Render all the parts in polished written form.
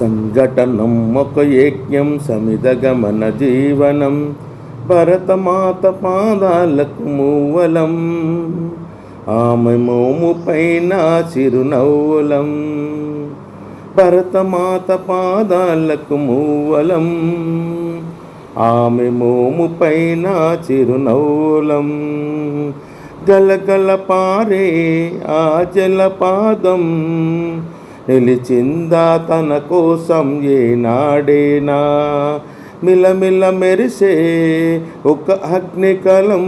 సంఘటనం ఒక యజ్ఞం సమిదగమన జీవనం భరతమాత పాదాలకు మూవలం ఆమె మోము పైన చిరునవ్వులం భరతమాత పాదాలకు మూవలం ఆమె మోము పైన చిరునవ్వులం గలగల పారే ఆ జలపాదం నిలిచిందా తన కోసం ఏనాడేనా మిలమిల మెరిసే ఒక అగ్నికలం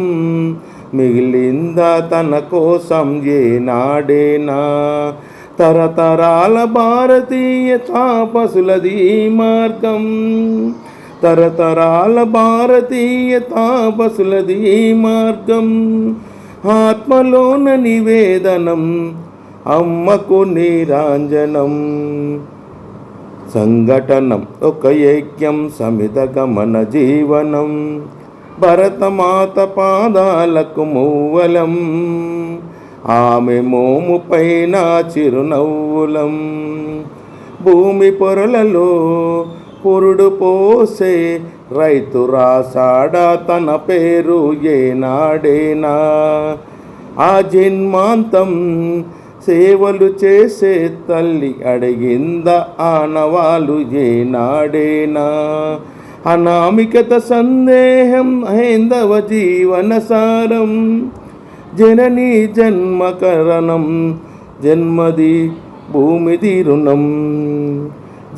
మిగిలిందా తన కోసం ఏనాడేనా తరతరాల భారతీయ తాపసులది మార్గం తరతరాల భారతీయ తాపసులది మార్గం ఆత్మలోన నివేదనం అమ్మకు నీరాంజనం సంఘటనం ఒక యజ్ఞం సమిదగమన జీవనం భరతమాత పాదాలకు మూవలం ఆమె మోము పైన చిరునవ్వులం భూమి పొరలలో పురుడు పోసే రైతు రాసాడా తన పేరు ఏనాడేనా ఆ జన్మాంతం సేవలు చేసే తల్లి అడిగిందా ఆనవాలు ఏనాడేనా అనామికత సందేహం హైందవ జీవన సారం జననీ జన్మకరణం జన్మది భూమిది రుణం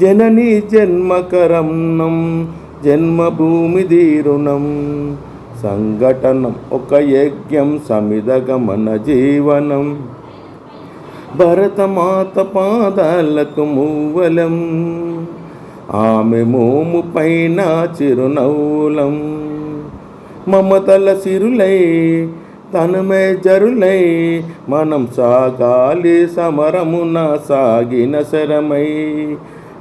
జననీ జన్మకరణం జన్మభూమిది రుణం సంఘటనం ఒక యజ్ఞం సమిదగమన జీవనం భరతమాత పాదాలకు మూవలం ఆమె మోము పైన చిరునవ్వులం మమతల సిరులై తనమే జరులై మనం సాగాలి సమరమున సాగిన శరమై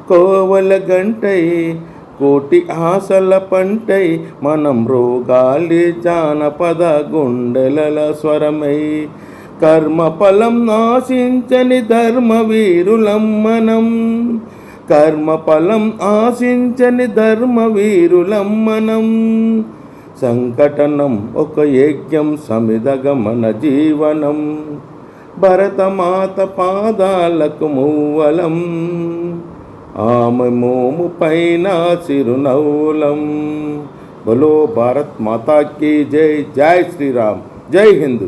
కోవల గంటై కోటి ఆశల పంటై మనం రోగాలి జానపద గుండెల స్వరమై కర్మఫలం ఆశించని ధర్మవీరులం మనం కర్మఫలం ఆశించని ధర్మవీరులం మనం సంఘటనం ఒక యజ్ఞం సమిదగమన జీవనం భరతమాత పాదాలకు మూవలం ఆమె మోము పైన చిరునవ్వులం బలో భారత్ మాతా కీ జై జై శ్రీరామ్ జై హింద్.